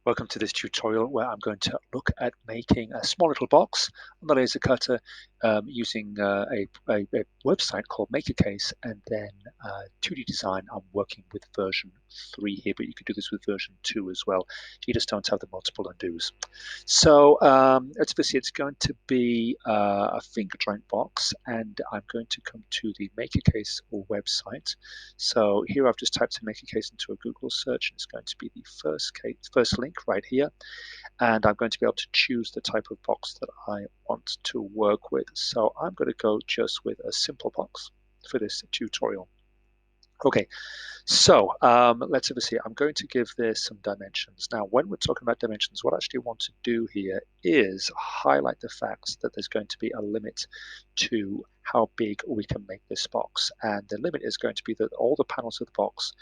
Welcome to this tutorial where I'm going to look at making a small little box on the laser cutter using a website called MakerCase, and then 2D design. I'm working with version 3 here, but you could do this with version 2 as well. You just don't have the multiple undos. So as we see, it's going to be a finger joint box, and I'm going to come to the MakerCase website. So here I've just typed in MakerCase into a Google search, and it's going to be the first link right here, and I'm going to be able to choose the type of box that I want to work with. So I'm going to go just with a simple box for this tutorial. Okay, so let's see. I'm going to give this some dimensions. Now, when we're talking about dimensions, what I actually want to do here is highlight the fact that there's going to be a limit to how big we can make this box. And the limit is going to be that all the panels of the box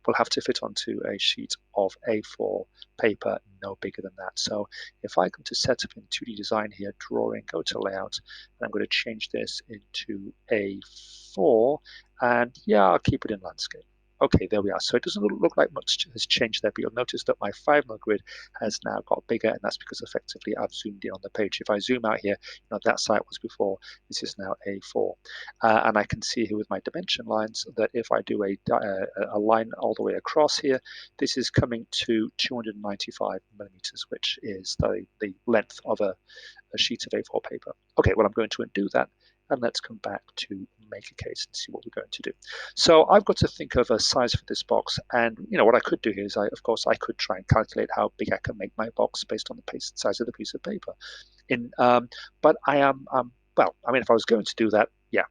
will have to fit onto a sheet of A4 paper, no bigger than that. So if I come to setup in 2D design here, drawing, go to layout, and I'm going to change this into A4, and yeah, I'll keep it in landscape. Okay, there we are. So it doesn't look like much has changed there, but you'll notice that my 5mm grid has now got bigger, and that's because effectively I've zoomed in on the page. If I zoom out here, that site was before, this is now A4. And I can see here with my dimension lines that if I do a line all the way across here, this is coming to 295 millimeters, which is the length of a sheet of A4 paper. Okay, well, I'm going to undo that, and let's come back to MakerCase and see what we're going to do. So I've got to think of a size for this box, and what I could do here is, of course, I could try and calculate how big I can make my box based on the size of the piece of paper. But I am, well, I mean, if I was going to do that, yeah,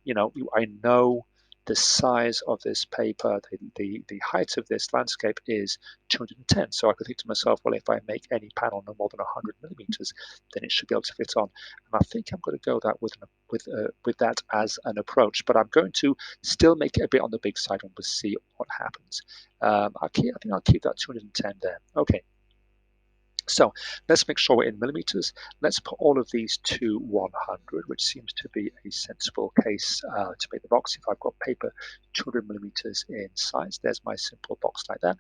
I know the size of this paper, the height of this landscape is 210. So I could think to myself, well, if I make any panel no more than 100 millimeters, then it should be able to fit on. And I think I'm going to go that with that as an approach. But I'm going to still make it a bit on the big side, and we'll see what happens. I think I'll keep that 210 there. Okay. So let's make sure we're in millimeters. Let's put all of these to 100, which seems to be a sensible case to make the box. If I've got paper 200 millimeters in size, there's my simple box like that.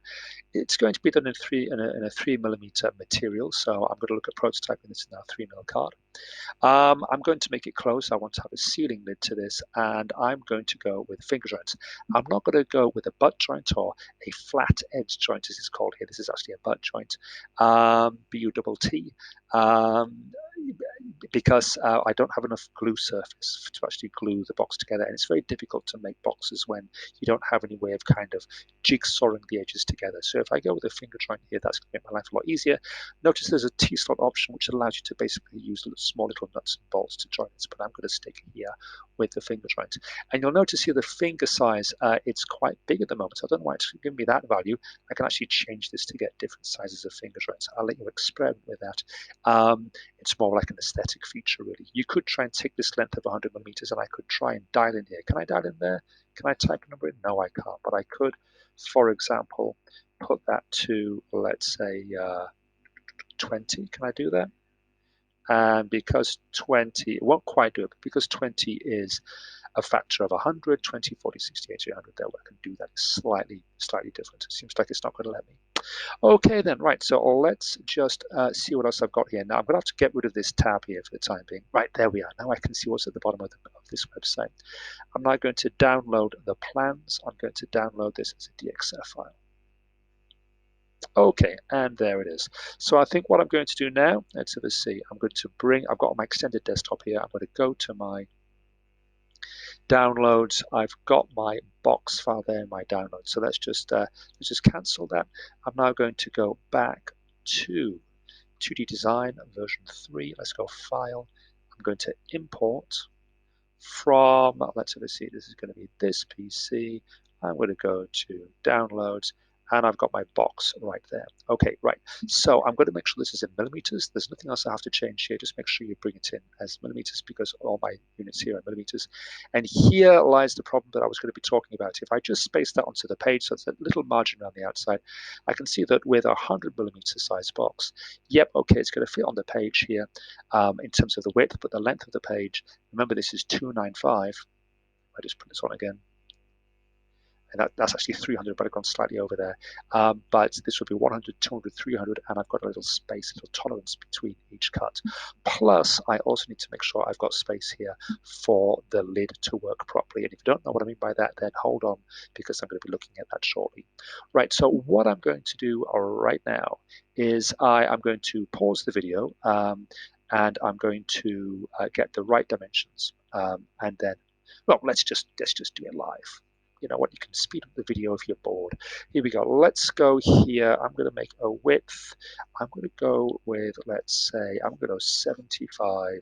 It's going to be done in a 3mm material, so I'm going to look at prototyping this in our 3mm card. I'm going to make it close. I want to have a sealing lid to this, and I'm going to go with finger joints. I'm not going to go with a butt joint or a flat edge joint, as it's called here. This is actually a butt joint, B-U-T-T, because I don't have enough glue surface to actually glue the box together, and it's very difficult to make boxes when you don't have any way of kind of jigsawing the edges together. So if I go with a finger joint here, that's going to make my life a lot easier. Notice there's a T-slot option which allows you to basically use small little nuts and bolts to join this, but I'm going to stick here with the finger joint. And you'll notice here the finger size, it's quite big at the moment. So I don't know why it's giving me that value. I can actually change this to get different sizes of finger joints. I'll let you experiment with that. It's more like an aesthetic feature, really. You could try and take this length of 100 millimeters, and I could try and dial in here. Can I dial in there? Can I type a number in? No, I can't. But I could, for example, put that to, let's say, 20. Can I do that? And because 20, it won't quite do it, but because 20 is a factor of 100, 20, 40, 60, 80, 100, there I can do that slightly different. It seems like it's not going to let me. Okay then, right, so let's just see what else I've got here. Now I'm going to have to get rid of this tab here for the time being. Right, there we are. Now I can see what's at the bottom of this website. I'm now going to download the plans. I'm going to download this as a DXF file. Okay, and there it is. So I think what I'm going to do now, let's have a see. I'm going to I've got my extended desktop here. I'm going to go to my downloads. I've got my box file there in my downloads. So let's just cancel that. I'm now going to go back to 2D Design version 3. Let's go File. I'm going to import from, let's have a see, this is going to be this PC. I'm going to go to Downloads, and I've got my box right there. Okay, right. So I'm going to make sure this is in millimeters. There's nothing else I have to change here. Just make sure you bring it in as millimeters, because all my units here are millimeters. And here lies the problem that I was going to be talking about. If I just space that onto the page, so it's a little margin around the outside, I can see that with a 100mm size box, yep, okay, it's going to fit on the page here in terms of the width, but the length of the page, remember this is 295. I just put this on again. and that's actually 300, but I've gone slightly over there. But this would be 100, 200, 300, and I've got a little space, a little tolerance between each cut. Plus, I also need to make sure I've got space here for the lid to work properly. And if you don't know what I mean by that, then hold on, because I'm going to be looking at that shortly. Right, so what I'm going to do right now is I'm going to pause the video, and I'm going to get the right dimensions, and then, well, let's just do it live. You know what, you can speed up the video if you're bored. Here we go. Let's go here. I'm going to make a width. I'm going to go with, let's say, I'm going to go 75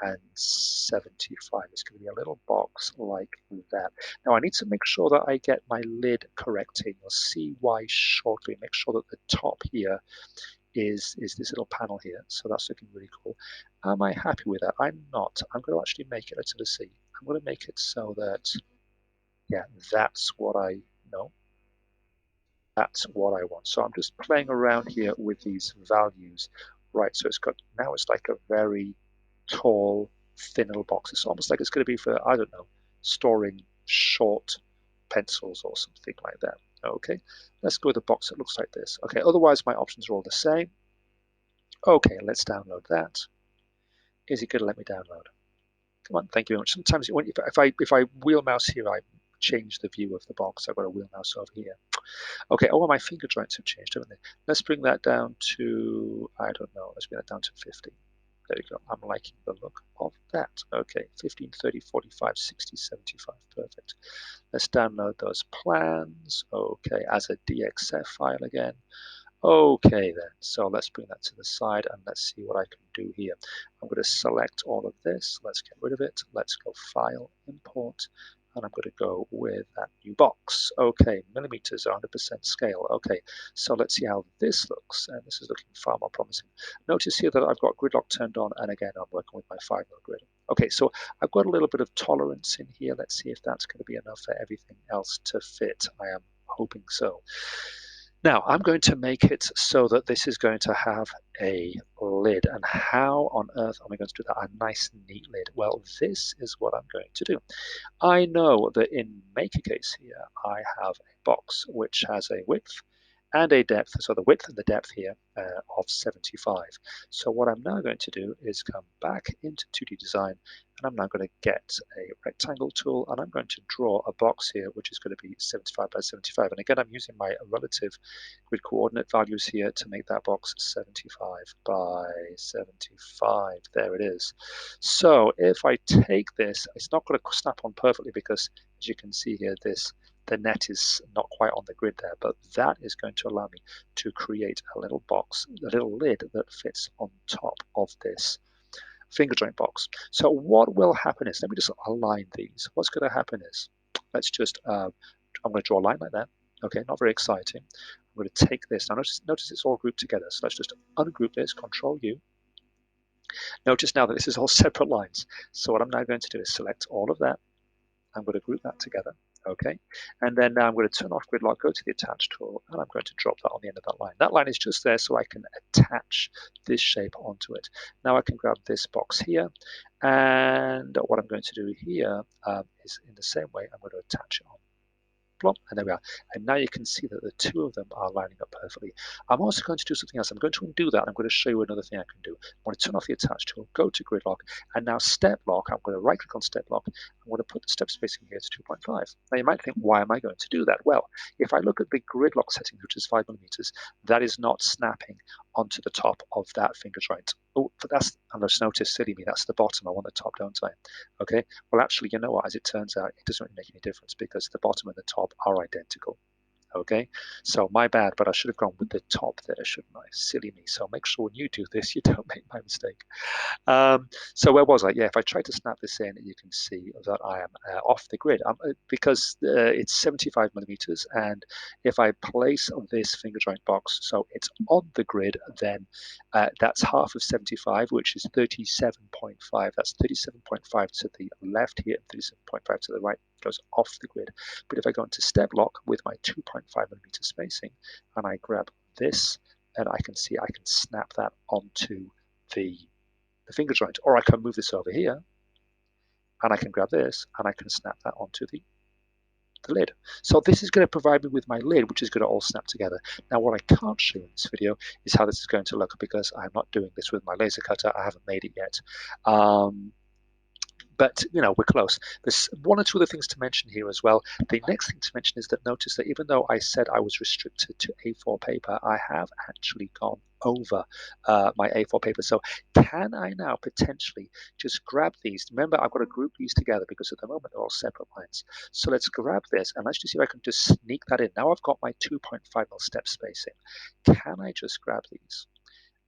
and 75. It's going to be a little box like that. Now I need to make sure that I get my lid correcting. You'll see why shortly. Make sure that the top here is this little panel here. So that's looking really cool. Am I happy with that? I'm not. I'm going to actually make it, let's see. I'm going to make it so that, yeah, that's what I know. That's what I want. So I'm just playing around here with these values. Right, so it's got, now it's like a very tall, thin little box. It's almost like it's going to be for, I don't know, storing short pencils or something like that. Okay, let's go with a box that looks like this. Okay, otherwise my options are all the same. Okay, let's download that. Is it going to let me download? Come on, thank you very much. Sometimes if I wheel mouse here, I change the view of the box. I've got a wheel mouse over here. Okay, oh, my finger joints have changed, haven't they? Let's bring that down to, I don't know, let's bring that down to 50. There you go. I'm liking the look of that. Okay, 15, 30, 45, 60, 75. Perfect. Let's download those plans. Okay, as a DXF file again. Okay then, so let's bring that to the side and let's see what I can do here. I'm going to select all of this. Let's get rid of it. Let's go File, Import, and I'm going to go with that new box. Okay, millimeters, 100% scale. Okay, so let's see how this looks, and this is looking far more promising. Notice here that I've got grid lock turned on, and again, I'm working with my 5mm grid. Okay, so I've got a little bit of tolerance in here. Let's see if that's going to be enough for everything else to fit. I am hoping so. Now, I'm going to make it so that this is going to have a lid. And how on earth am I going to do that? A nice, neat lid. Well, this is what I'm going to do. I know that in MakerCase here, I have a box which has a width and a depth, so the width and the depth here of 75. So what I'm now going to do is come back into 2D Design, and I'm now going to get a rectangle tool, and I'm going to draw a box here which is going to be 75 by 75. And again, I'm using my relative grid coordinate values here to make that box 75 by 75. There it is. So if I take this, it's not going to snap on perfectly because, as you can see here, the net is not quite on the grid there, but that is going to allow me to create a little box, a little lid that fits on top of this finger joint box. So what will happen is, let me just align these. What's going to happen is, let's just, I'm going to draw a line like that. Okay, not very exciting. I'm going to take this. Now notice it's all grouped together. So let's just ungroup this, Control U. Notice now that this is all separate lines. So what I'm now going to do is select all of that. I'm going to group that together. Okay, and then now I'm going to turn off grid lock, go to the attach tool, and I'm going to drop that on the end of that line. That line is just there so I can attach this shape onto it. Now I can grab this box here, and what I'm going to do here is in the same way, I'm going to attach it on. Plop, and there we are. And now you can see that the two of them are lining up perfectly. I'm also going to do something else. I'm going to undo that. I'm going to show you another thing I can do. I'm going to turn off the attach tool, go to grid lock, and now step lock. I'm going to right click on step lock. I'm going to put the step spacing here to 2.5. Now you might think, why am I going to do that? Well, if I look at the grid lock setting, which is 5mm, that is not snapping onto the top of that finger joint. Oh, but that's, and just notice, silly me, that's the bottom. I want the top, don't I? Okay, well, actually, you know what? As it turns out, it doesn't really make any difference because the bottom and the top are identical. Okay, so my bad, but I should have gone with the top there, shouldn't I? Silly me. So make sure when you do this, you don't make my mistake. So where was I? Yeah, if I try to snap this in, you can see that I am off the grid because it's 75mm, and if I place this finger joint box so it's on the grid, then that's half of 75, which is 37.5. That's 37.5 to the left here, 37.5 to the right, goes off the grid. But if I go into step lock with my 2.5mm spacing, and I grab this, and I can see I can snap that onto the finger joint, or I can move this over here, and I can grab this, and I can snap that onto the the lid. So this is going to provide me with my lid, which is going to all snap together. Now, what I can't show in this video is how this is going to look because I'm not doing this with my laser cutter. I haven't made it yet. But we're close. There's one or two other things to mention here as well. The next thing to mention is that notice that even though I said I was restricted to A4 paper, I have actually gone over my A4 paper. So can I now potentially just grab these? Remember, I've got to group these together because at the moment they're all separate lines. So let's grab this and let's just see if I can just sneak that in. Now I've got my 2.5mm step spacing. Can I just grab these?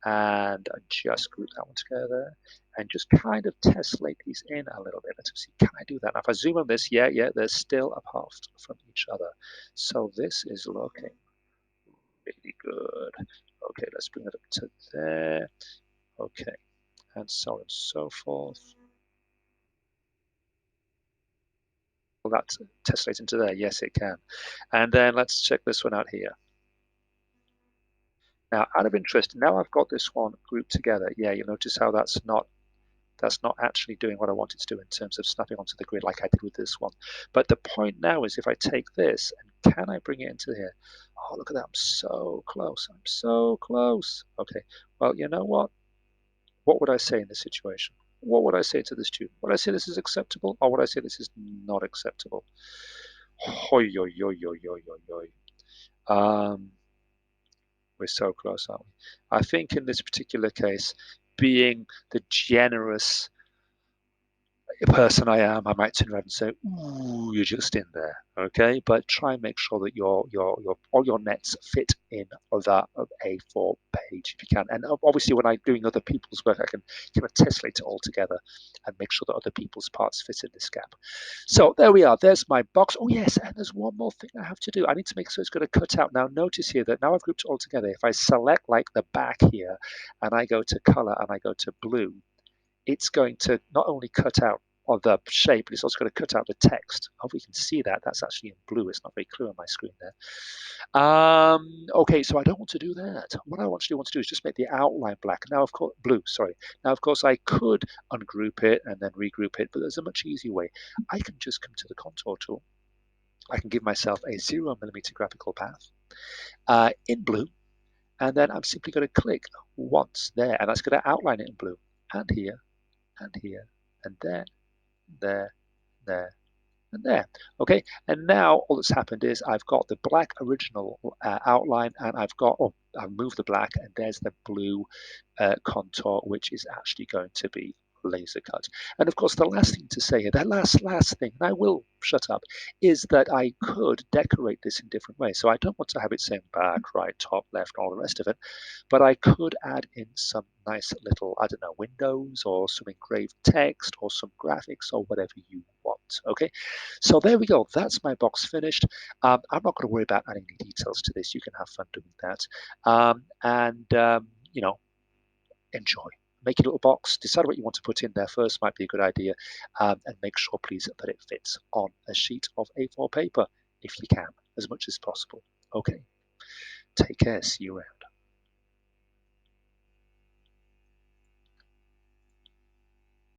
And just group that one together and just kind of tessellate these in a little bit. Let's see, can I do that? Now, if I zoom on this, yeah, they're still apart from each other. So this is looking really good. Okay, let's bring it up to there. Okay, and so on and so forth. Will that tessellate into there? Yes, it can. And then let's check this one out here. Now, out of interest, now I've got this one grouped together. Yeah, you notice how that's not actually doing what I want it to do in terms of snapping onto the grid like I did with this one. But the point now is if I take this and can I bring it into here? Oh, look at that. I'm so close. I'm so close. Okay. Well, you know what? What would I say in this situation? What would I say to the student? Would I say this is acceptable or would I say this is not acceptable? Hoi, yo, yo, yo, yo, yo, yo. We're so close, aren't we? I think in this particular case, being the generous person I am, I might turn around and say, "Ooh, you're just in there," okay? But try and make sure that your all your nets fit in of that of A4 page if you can. And obviously, when I'm doing other people's work, I can kind of tessellate it all together and make sure that other people's parts fit in this gap. So there we are. There's my box. Oh yes, and there's one more thing I have to do. I need to make sure it's going to cut out. Now notice here that now I've grouped it all together. If I select like the back here, and I go to color and I go to blue, it's going to not only cut out of the shape, but it's also going to cut out the text. I hope you can see that. That's actually in blue. It's not very clear on my screen there. Okay, so I don't want to do that. What I want to do is just make the outline black. Now, of course, blue, sorry. Now, of course, I could ungroup it and then regroup it, but there's a much easier way. I can just come to the contour tool. I can give myself a 0mm graphical path in blue, and then I'm simply going to click once there, and that's going to outline it in blue, and here, and here, and there, there, and there. Okay, and now all that's happened is I've got the black original outline, and I've moved the black, and there's the blue contour, which is actually going to be laser cut. And of course, the last thing to say here, that last thing, and I will shut up, is that I could decorate this in different ways. So I don't want to have it saying back, right, top, left, all the rest of it, but I could add in some nice little, I don't know, windows or some engraved text or some graphics or whatever you want. Okay, so there we go. That's my box finished. I'm not going to worry about adding any details to this. You can have fun doing that. Enjoy. Make a little box, decide what you want to put in there first, might be a good idea, and make sure, please, that it fits on a sheet of A4 paper, if you can, as much as possible. Okay, take care, see you around.